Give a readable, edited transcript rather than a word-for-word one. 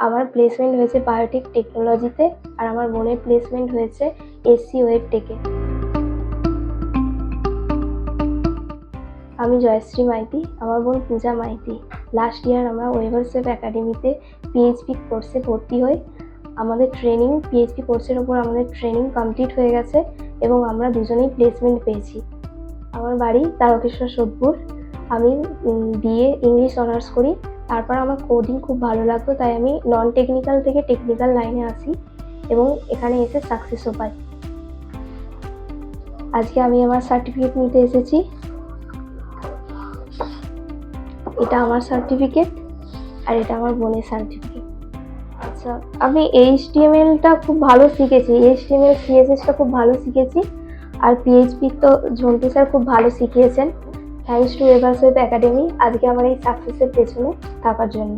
আমার প্লেসমেন্ট হয়েছে বায়োটেক টেকনোলজিতে, আর আমার বোনের প্লেসমেন্ট হয়েছে এসসি ওয়েব টেকে। আমি জয়শ্রী মাইতি, আমার বোন পূজা মাইতি। লাস্ট ইয়ার আমরা ওয়েভারসেভ একাডেমিতে পিএইচপি কোর্সে ভর্তি হই। আমাদের ট্রেনিং পিএইচপি কোর্সের ওপর আমাদের ট্রেনিং কমপ্লিট হয়ে গেছে এবং আমরা দুজনেই প্লেসমেন্ট পেয়েছি। আমার বাড়ি তারকেশ্বর সোদপুর। আমি বিএ ইংলিশ অনার্স করি। তারপর আমার কোডিং খুব ভালো লাগতো, তাই আমি নন টেকনিক্যাল থেকে টেকনিক্যাল লাইনে আসি এবং এখানে এসে সাকসেসও পাই। আজকে আমি আমার সার্টিফিকেট নিতে এসেছি। এটা আমার সার্টিফিকেট আর এটা আমার বোনের সার্টিফিকেট। আচ্ছা, আমি HTML-টা খুব ভালো শিখেছি, HTML CSS-টা খুব ভালো শিখেছি, আর পিএইচপি তো ঝন্টু স্যার খুব ভালো শিখিয়েছেন। থ্যাঙ্কস টু ওয়েভারসেভ একাডেমি আজকে আমার এই সাকসেসের পেছনে থাকার জন্য।